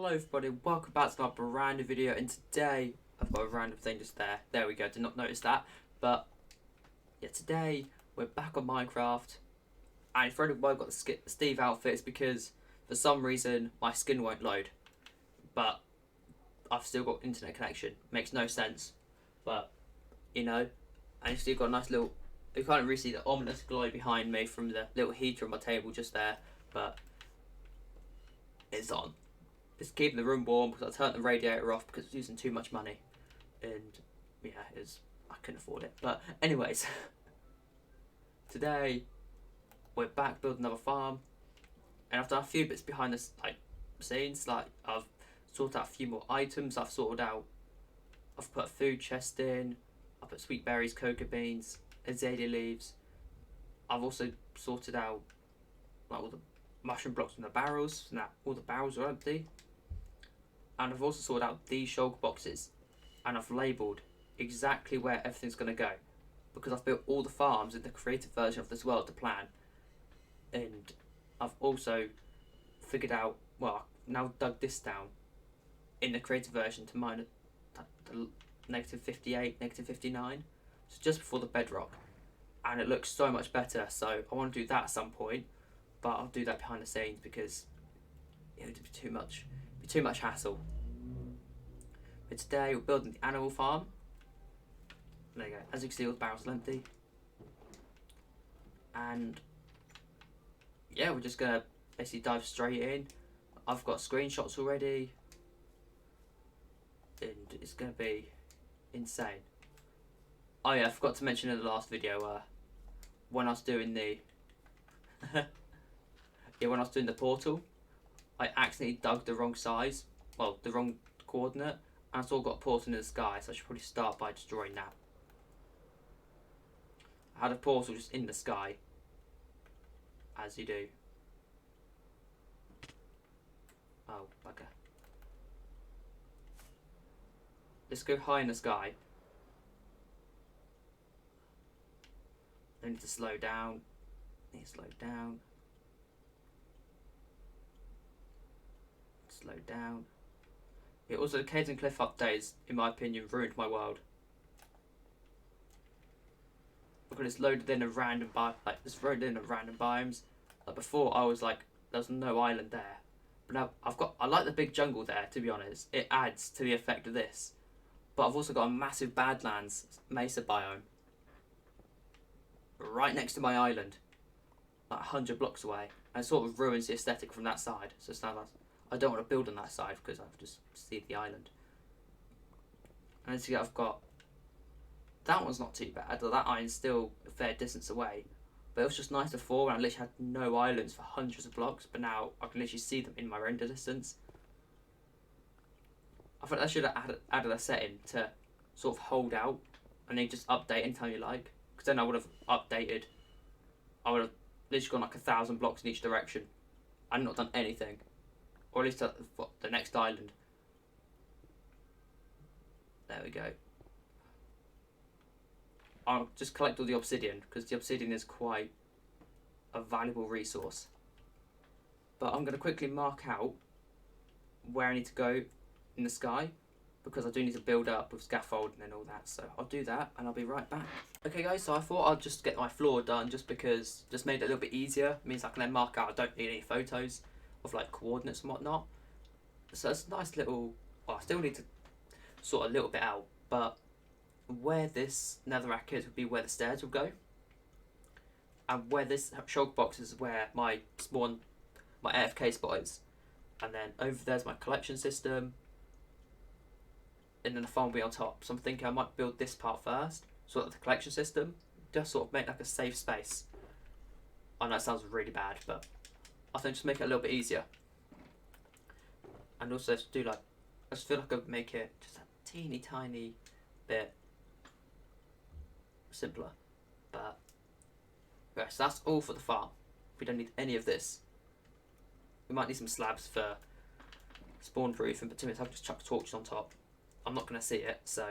Hello everybody, welcome back to my brand new video, and today I've got a random thing just there. There we go, did not notice that. But yeah, today we're back on Minecraft, and if anyone got the Steve outfit, it's because for some reason my skin won't load. But I've still got internet connection. Makes no sense. But you know, and you've still got a nice little, you can't really see the ominous glow behind me from the little heater on my table just there, but it's on. It's keeping the room warm because I turned the radiator off because it's using too much money, and yeah, I couldn't afford it. But anyways, today we're back building another farm, and I've done a few bits behind the scenes. Like I've sorted out a few more items. I've put a food chest in. I put sweet berries, cocoa beans, azalea leaves. I've also sorted out all the mushroom blocks from the barrels. So now all the barrels are empty. And I've also sorted out these shulker boxes, and I've labelled exactly where everything's going to go, because I've built all the farms in the creative version of this world to plan. And I've also figured out, well, I've now dug this down in the creative version to minus negative 58, negative 59, so just before the bedrock, and it looks so much better. So I want to do that at some point, but I'll do that behind the scenes because it would be too much hassle. But today we're building the animal farm. There you go. As you can see, all the barrels are empty. And yeah, we're just gonna basically dive straight in. I've got screenshots already, and it's gonna be insane. Oh yeah, I forgot to mention in the last video, when I was doing the when I was doing the portal, I accidentally dug the wrong size, well, the wrong coordinate, and I still got a portal in the sky, so I should probably start by destroying that. I had a portal just in the sky, as you do. Oh, bugger. Let's go high in the sky. I need to slow down. Slow down. Slow down. Yeah, also, the Caves and Cliff updates, in my opinion, ruined my world. Because it's loaded in a random biomes. Like before, I was like, there's no island there. But now I like the big jungle there, to be honest. It adds to the effect of this. But I've also got a massive Badlands mesa biome right next to my island, like 100 blocks away, and it sort of ruins the aesthetic from that side. So it's now like, I don't want to build on that side because I've just see the island. And as you see, I've got that one's not too bad. That island's still a fair distance away, but it was just nice before when I literally had no islands for hundreds of blocks. But now I can literally see them in my render distance. I thought I should have added a setting to sort of hold out and then just update anytime you like, because then I would have updated. I would have literally gone like 1,000 blocks in each direction and not done anything. Or at least the next island. There we go. I'll just collect all the obsidian because the obsidian is quite a valuable resource. But I'm going to quickly mark out where I need to go in the sky, because I do need to build up with scaffolding and all that. So I'll do that and I'll be right back. Okay guys, so I thought I'd just get my floor done just because, just made it a little bit easier. It means I can then mark out, I don't need any photos of like coordinates and whatnot. So it's a nice little, well, I still need to sort a little bit out, but where this netherrack is would be where the stairs will go, and where this shulker box is where my AFK spot is, and then over there's my collection system, and then the farm will be on top. So I'm thinking I might build this part first, so that the collection system just sort of make like a safe space. I know it sounds really bad, but I think just make it a little bit easier. And also do like, I just feel like I would make it just a teeny tiny bit simpler. But okay, so that's all for the farm. We don't need any of this. We might need some slabs for spawn proof, but 2 minutes I've just chucked torches on top. I'm not going to see it, so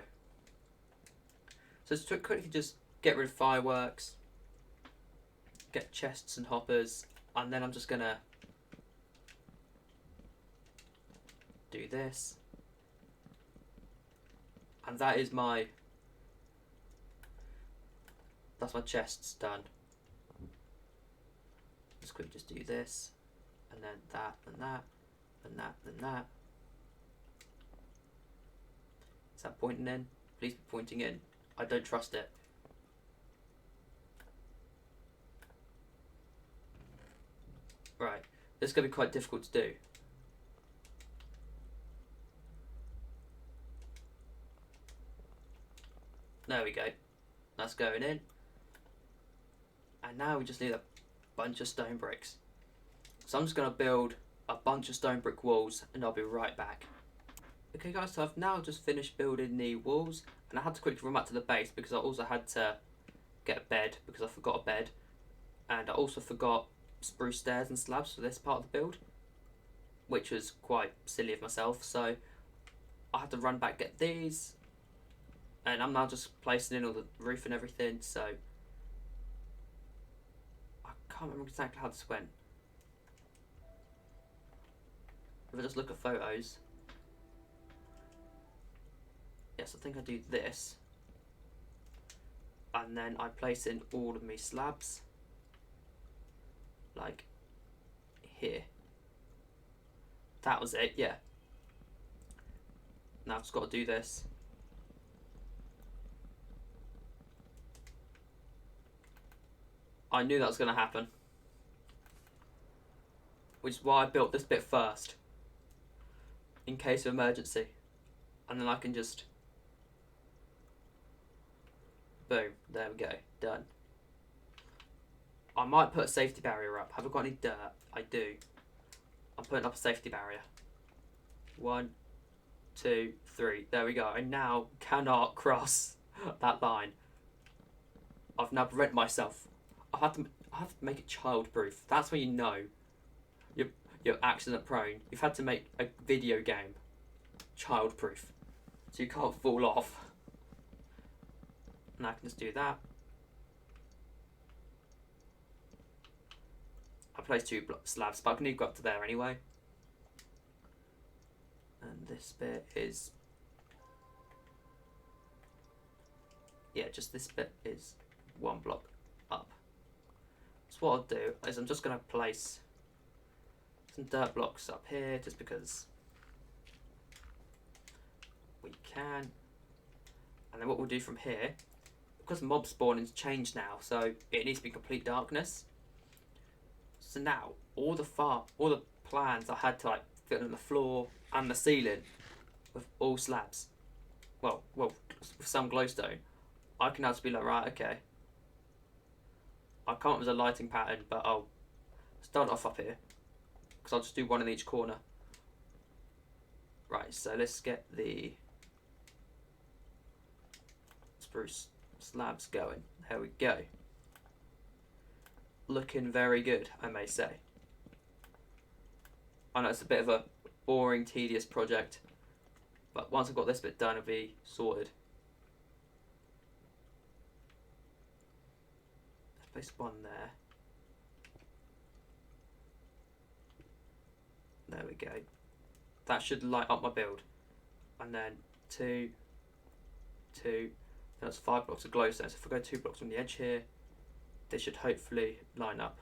just quickly just get rid of fireworks, get chests and hoppers, and then I'm just going to do this. And that's my chests done. Let's quickly just do this, and then that, and that, and that, and that. Is that pointing in? Please be pointing in. I don't trust it. Right, this is going to be quite difficult to do. There we go. That's going in. And now we just need a bunch of stone bricks. So I'm just going to build a bunch of stone brick walls and I'll be right back. Okay guys, so I've now just finished building the walls and I had to quickly run back to the base because I also had to get a bed because I forgot a bed. And I also forgot spruce stairs and slabs for this part of the build, which was quite silly of myself. So I had to run back, get these. And I'm now just placing in all the roof and everything, so I can't remember exactly how this went. If I just look at photos, yes, I think I do this, and then I place in all of my slabs, like here. That was it, yeah. Now I've just got to do this. I knew that was going to happen, which is why I built this bit first, in case of emergency, and then I can just, boom, there we go, done. I might put a safety barrier up. Have I got any dirt? I do. I'm putting up a safety barrier. 1, 2, 3, there we go. I now cannot cross that line. I've now prevented myself. I have to make it child-proof. That's when you know you're accident prone. You've had to make a video game child-proof, so you can't fall off. And I can just do that. I placed 2 slabs, but I can need to go up to there anyway. And this bit is, yeah, just this bit is 1 block up. So what I'll do is I'm just going to place some dirt blocks up here just because we can. And then what we'll do from here, because mob spawning's changed now, so it needs to be complete darkness. So now all the plans I had to like fit on the floor and the ceiling with all slabs, well with some glowstone, I can now just be like, right, okay, I come up with a lighting pattern, but I'll start off up here because I'll just do one in each corner. Right, so let's get the spruce slabs going. There we go. Looking very good, I may say. I know it's a bit of a boring, tedious project, but once I've got this bit done, it'll be sorted. Let's place 1 there. There we go. That should light up my build. And then 2, 2, that's 5 blocks of glowstone. So if I go 2 blocks on the edge here, they should hopefully line up.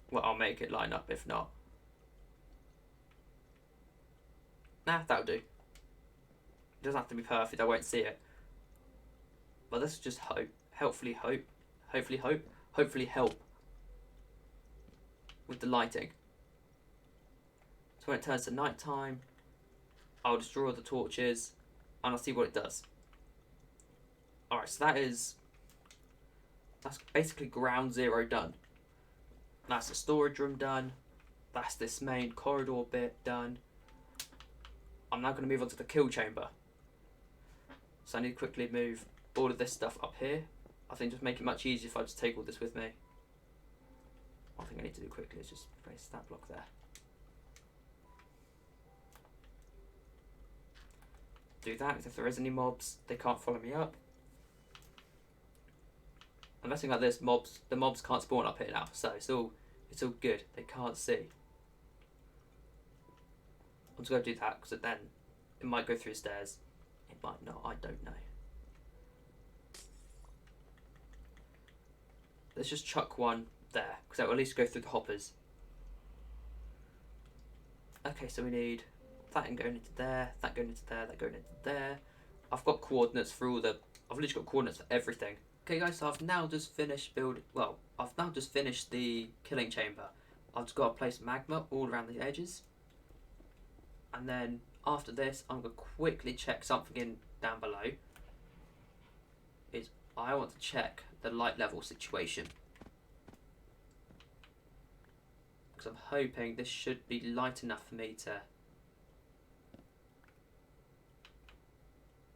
Well, I'll make it line up if not. Nah, that'll do. It doesn't have to be perfect, I won't see it. But this is just hope. Hopefully help with the lighting. So when it turns to night time, I'll just draw the torches and I'll see what it does. Alright, so that's basically ground 0 done. That's the storage room done. That's this main corridor bit done. I'm now going to move on to the kill chamber. So I need to quickly move all of this stuff up here. I think just make it much easier if I just take all this with me. One thing I need to do quickly is just place that block there. Do that, because if there is any mobs, they can't follow me up. And messing like this, the mobs can't spawn up here now, so it's all good. They can't see. I'm just going to do that because then it might go through the stairs. It might not, I don't know. Let's just chuck one there because that will at least go through the hoppers. Okay, so we need that going into there, that going into there, that going into there. I've got coordinates for all the... I've literally got coordinates for everything. Okay guys, so I've now just finished building... Well, I've now just finished the killing chamber. I've just got to place magma all around the edges. And then after this, I'm going to quickly check something in down below. I want to check the light level situation. Because I'm hoping this should be light enough for me to...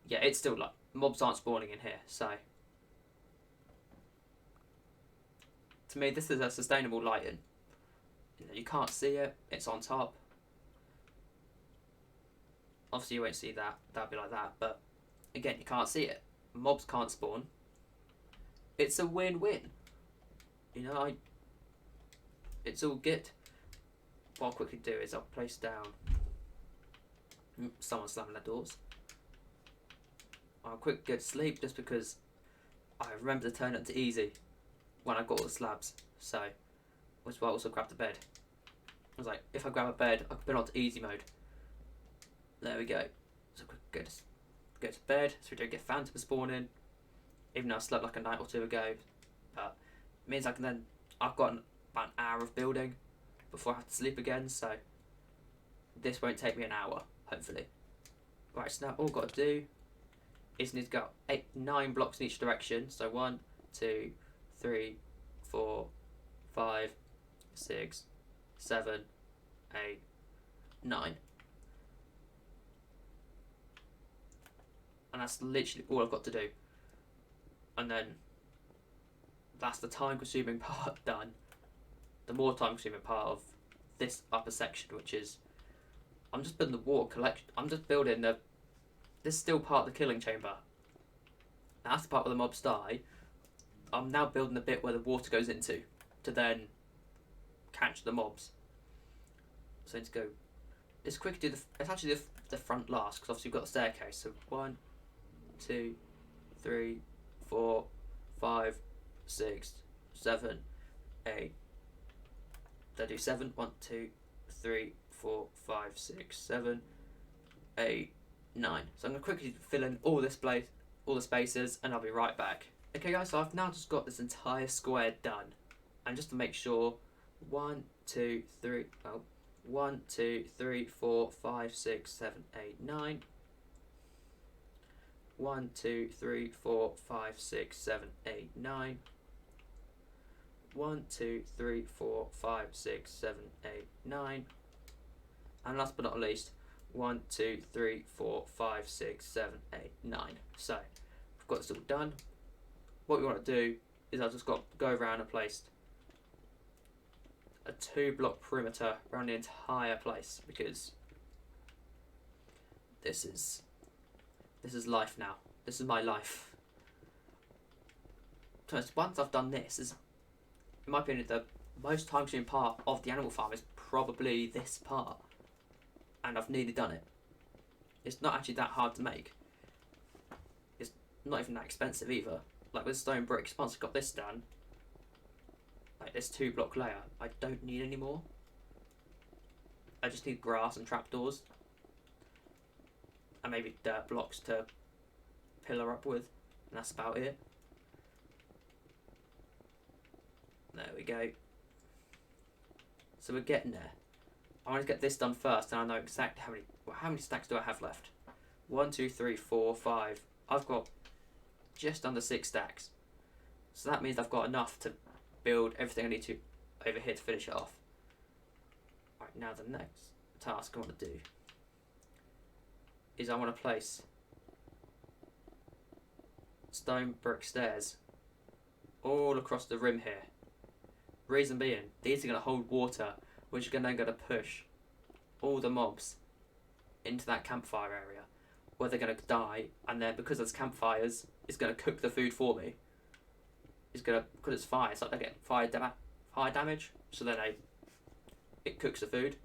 Yeah, it's still light. Mobs aren't spawning in here, so... To me, this is a sustainable lighting. You can't see it, it's on top. Obviously you won't see that, that'll be like that, but again, you can't see it. Mobs can't spawn. It's a win-win. You know, it's all good. What I'll quickly do is I'll place down... Someone's slamming their doors. I'll quick go to sleep just because I remember to turn it to easy when I got all the slabs. So, which is why I also grabbed the bed. I was like, if I grab a bed, I can put it onto easy mode. There we go. So quick go to bed so we don't get phantom spawning. Even though I slept like a night or two ago. But it means I can then... I've got about an hour of building before I have to sleep again, so this won't take me an hour, hopefully. Right, so now all I've got to do is need to go 9 blocks in each direction. So 1, 2, 3, 4, 5, 6, 7, 8, 9. And that's literally all I've got to do. And then that's the time consuming part done. The more time consuming part of this upper section, which is I'm just building the water collection. I'm just building the... This is still part of the killing chamber. Now, that's the part where the mobs die. I'm now building the bit where the water goes into to then catch the mobs. So I need to go... Let's quickly do the... Let's actually do the front last because obviously we've got the staircase. So 1, 2, 3, 4, 5, 6, 7, 8. Did I do 7? 1, 2, 3, 4, 5, 6, 7, 8, 9. So I'm going to quickly fill in all this place, all the spaces, and I'll be right back. Okay guys, so I've now just got this entire square done. And just to make sure, 1, 2, 3, oh, 1, 2, 3, 4, 5, 6, 7, 8, 9. 1, 2, 3, 4, 5, 6, 7, 8, 9. 1, 2, 3, 4, 5, 6, 7, 8, 9. And last but not least, 1, 2, 3, 4, 5, 6, 7, 8, 9. So, I've got this all done. What we want to do is I've just got to go around and place a 2-block perimeter around the entire place because this is life now. This is my life. So once I've done this, in my opinion, the most time-consuming part of the animal farm is probably this part. And I've nearly done it. It's not actually that hard to make. It's not even that expensive either. Like with stone bricks, once I've got this done, like this 2-block layer, I don't need any more. I just need grass and trapdoors. And maybe dirt blocks to pillar up with. And that's about it. There we go. So we're getting there. I want to get this done first, and I know exactly how many stacks do I have left. 1, 2, 3, 4, 5. I've got just under 6 stacks. So that means I've got enough to build everything I need to over here to finish it off. Right, now the next task I want to do is I want to place stone brick stairs all across the rim here. Reason being, these are going to hold water, which are then going to push all the mobs into that campfire area, where they're going to die, and then because there's campfires, it's going to cook the food for me. It's going to, because it's fire, it's like they get fire damage, so then it cooks the food.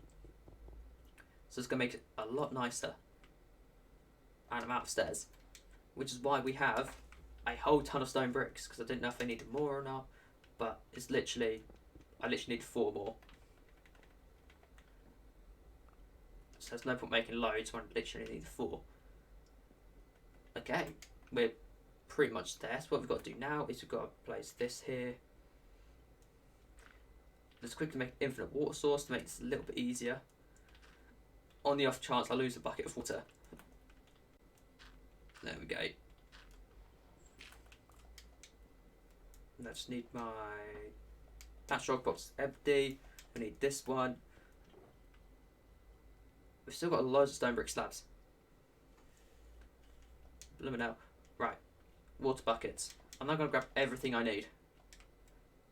So So it's going to make it a lot nicer. And I'm out of stairs. Which is why we have a whole ton of stone bricks, because I didn't know if I needed more or not. But it's literally, I literally need 4 more. So there's no point making loads when I literally need 4. Okay, we're pretty much there. So what we've got to do now is we've got to place this here. Let's quickly make infinite water source to make this a little bit easier. On the off chance I lose a bucket of water. There we go. And I just need my C-Dawg box empty. I need this one. We've still got loads of stone brick slabs. Let me know. Right, water buckets. I'm now going to grab everything I need,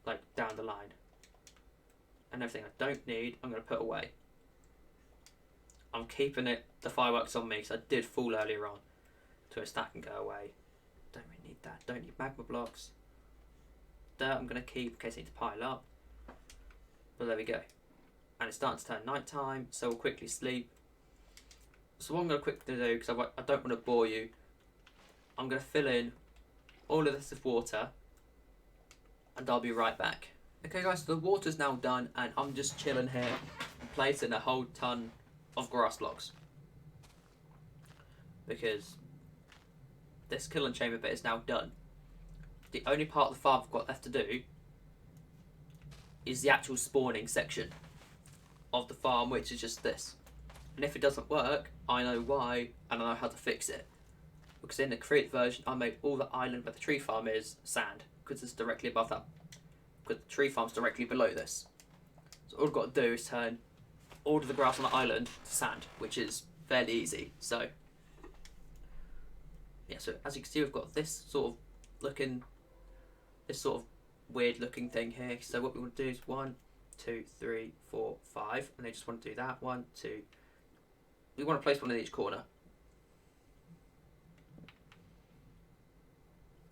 like down the line. And everything I don't need, I'm going to put away. I'm keeping the fireworks on me because I did fall earlier on to a stack and go away. Don't really need that. Don't need magma blocks. Dirt I'm going to keep in case I need to pile up. But there we go. And it's starting to turn night time, so we'll quickly sleep. So what I'm going to quickly do, because I don't want to bore you, I'm going to fill in all of this with water and I'll be right back. Okay guys, so the water's now done and I'm just chilling here, placing a whole ton of grass blocks. Because this kiln chamber bit is now done. The only part of the farm I've got left to do is the actual spawning section of the farm, which is just this. And if it doesn't work, I know why and I know how to fix it. Because in the create version, I made all the island where the tree farm is sand, because it's directly above that. Because the tree farm's directly below this. So all I've got to do is turn all of the grass on the island to sand, which is fairly easy. So yeah, so as you can see, we've got this sort of weird looking thing here. So what we want to do is 1, 2, 3, 4, 5, and they just want to do that. 1, 2. We want to place one in each corner.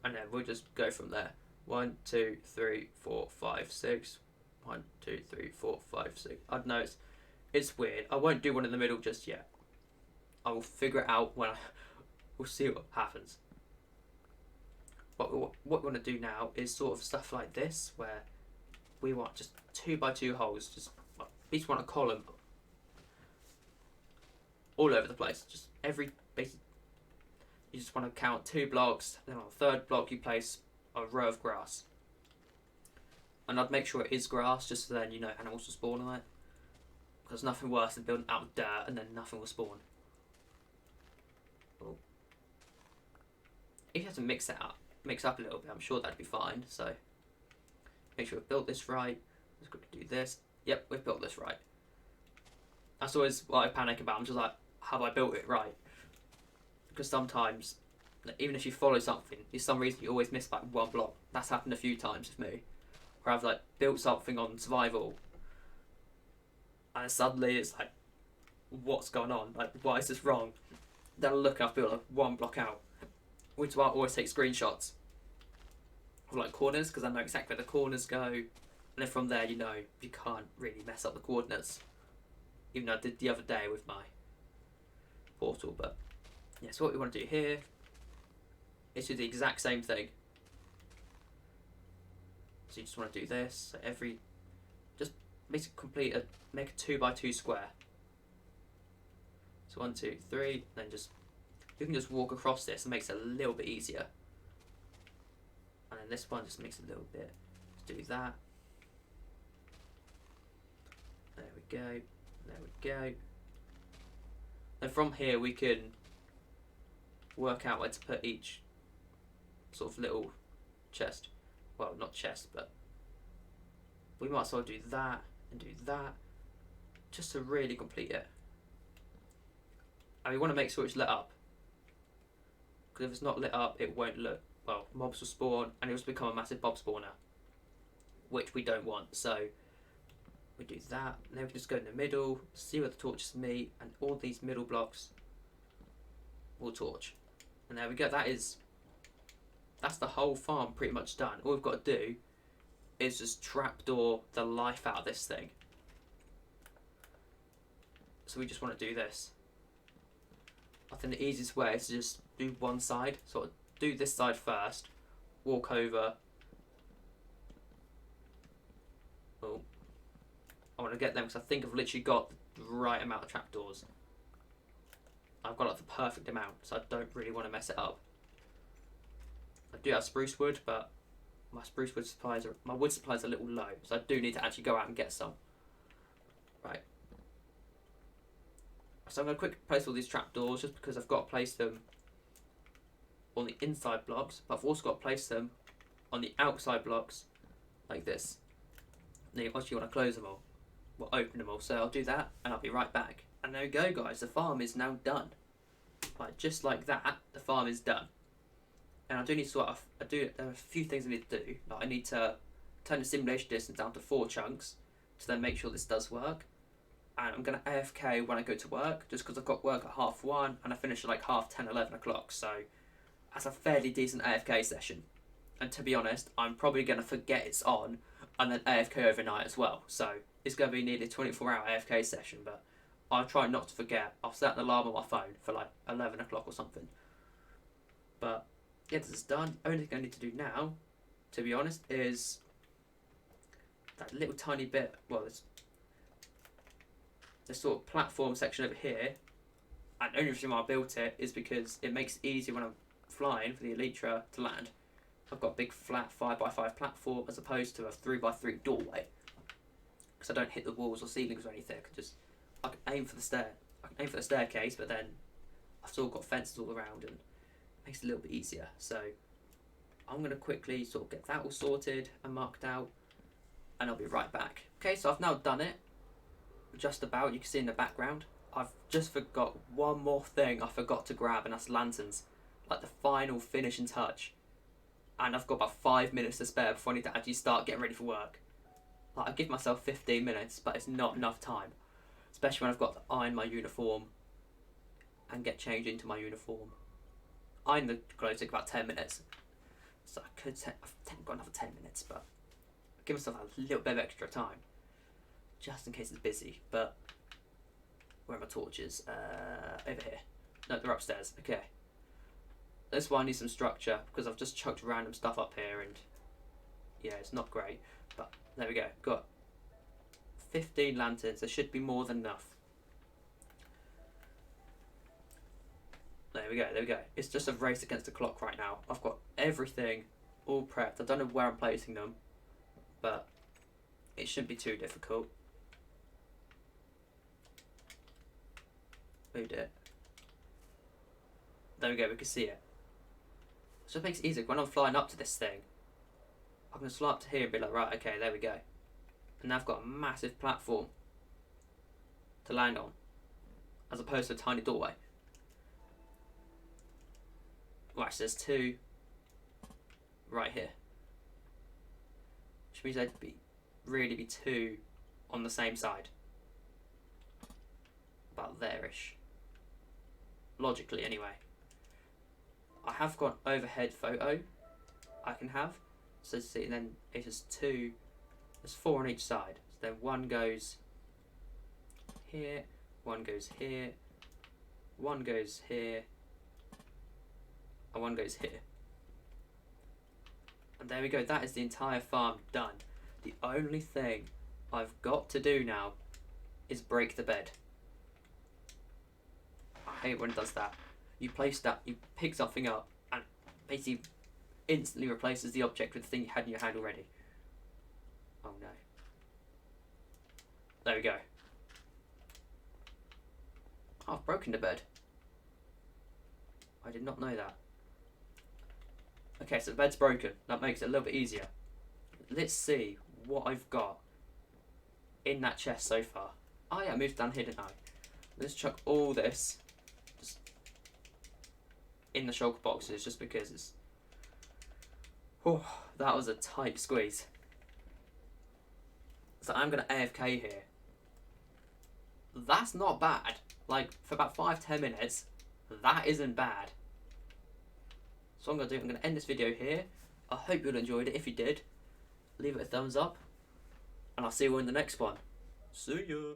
And then we'll just go from there. 1, 2, 3, 4, 5, 6. 1, 2, 3, 4, 5, 6. I don't know, it's weird. I won't do one in the middle just yet. I will figure it out when we'll see what happens. What we want to do now is sort of stuff like this, where we want just 2 by 2 holes. Just each want a column all over the place. Just every basic. You just want to count 2 blocks. Then on the 3rd block you place a row of grass. And I'd make sure it is grass, just so then you know animals will spawn on it. Because nothing worse than building out of dirt and then nothing will spawn. Oh. If you have to mix up a little bit, I'm sure that'd be fine. So make sure we've built this right. Let's quickly do this. Yep, we've built this right. That's always what I panic about. I'm just like, have I built it right? Because sometimes, even if you follow something, for some reason you always miss like 1 block. That's happened a few times with me. Where I've like built something on survival, and suddenly it's like, what's going on? Like, why is this wrong? Then I look, I've built like 1 block out. Which is why I always take screenshots of like corners, because I know exactly where the corners go. And then from there, you know, you can't really mess up the coordinates. Even though I did the other day with my portal, but yeah, so what we want to do here is do the exact same thing. So you just want to do this, so just basically make a 2 by 2 square. So 1, 2, 3, then you can just walk across this and makes it a little bit easier. And then this one just makes it a little bit, let's do that. There we go, there we go. And from here we can work out where to put each sort of little chest. Well, not chest, but we might as well do that and do that just to really complete it. And we want to make sure it's lit up, because if it's not lit up it won't look, well, mobs will spawn and it will become a massive mob spawner, which we don't want. So we do that, and then we can just go in the middle, see where the torches meet, and all these middle blocks will torch. And there we go, that's the whole farm pretty much done. All we've got to do is just trapdoor the life out of this thing. So we just want to do this. I think the easiest way is to just do one side. Sort of do this side first, walk over. Oh, I want to get them because I think I've literally got the right amount of trapdoors. I've got like the perfect amount, so I don't really want to mess it up. I do have spruce wood, but my wood supplies are a little low, so I do need to actually go out and get some. Right. So I'm going to quickly place all these trapdoors just because I've got to place them on the inside blocks, but I've also got to place them on the outside blocks like this. Then you obviously want to close them all, well, open them all. So I'll do that and I'll be right back. And there we go, guys, the farm is now done. Like, just like that, the farm is done. And I do need to sort of, there are a few things I need to do. Like, I need to turn the simulation distance down to 4 chunks to then make sure this does work. And I'm going to AFK when I go to work, just because I've got work at 1:30 and I finish at like 10:30, 11 o'clock. So that's a fairly decent AFK session. And to be honest, I'm probably going to forget it's on and then AFK overnight as well. So it's going to be nearly a 24-hour AFK session, but I'll try not to forget. I'll set an alarm on my phone for like 11 o'clock or something. But yeah, this is done. Only thing I need to do now, to be honest, is that little tiny bit, well, this sort of platform section over here. And the only reason why I built it is because it makes it easier when I'm flying for the Elytra to land. I've got a big flat 5x5 platform as opposed to a 3x3 doorway, because I don't hit the walls or ceilings or anything. I can aim for the staircase, but then I've still got fences all around and it makes it a little bit easier. So I'm going to quickly sort of get that all sorted and marked out, and I'll be right back. Okay, so I've now done it, just about. You can see in the background. I've just forgot one more thing I forgot to grab, and that's lanterns. Like the final finishing touch. And I've got about 5 minutes to spare before I need to actually start getting ready for work. Like, I give myself 15 minutes, but it's not enough time. Especially when I've got to iron my uniform and get changed into my uniform. Iron the clothes take about 10 minutes. So I've got another 10 minutes, but I give myself a little bit of extra time. Just in case it's busy. But where are my torches? Over here. No, they're upstairs. Okay. That's why I need some structure, because I've just chucked random stuff up here and yeah, it's not great. But there we go. Got 15 lanterns. There should be more than enough. There we go, there we go. It's just a race against the clock right now. I've got everything all prepped. I don't know where I'm placing them, but it shouldn't be too difficult. Moved it. There we go, we can see it. So it makes it easier. When I'm flying up to this thing, I can fly up to here and be like, right, okay, there we go. And now I've got a massive platform to land on, as opposed to a tiny doorway. Watch, there's 2 right here. Which means there'd really be 2 on the same side. About there-ish. Logically, anyway. I have got overhead photo I can have. So see, then it is 2, there's 4 on each side. So then one goes here, one goes here, one goes here, and one goes here. And there we go, that is the entire farm done. The only thing I've got to do now is break the bed. I hate when it does that. You pick something up and basically instantly replaces the object with the thing you had in your hand already. Oh no. There we go. Oh, I've broken the bed. I did not know that. Okay, so the bed's broken. That makes it a little bit easier. Let's see what I've got in that chest so far. Oh yeah, I moved down here, didn't I? Let's chuck all this just in the shulker boxes, just because it's... Oh, that was a tight squeeze. So I'm going to AFK here. That's not bad. Like, for about 5-10 minutes, that isn't bad. So what I'm going to end this video here. I hope you all enjoyed it. If you did, leave it a thumbs up. And I'll see you all in the next one. See ya.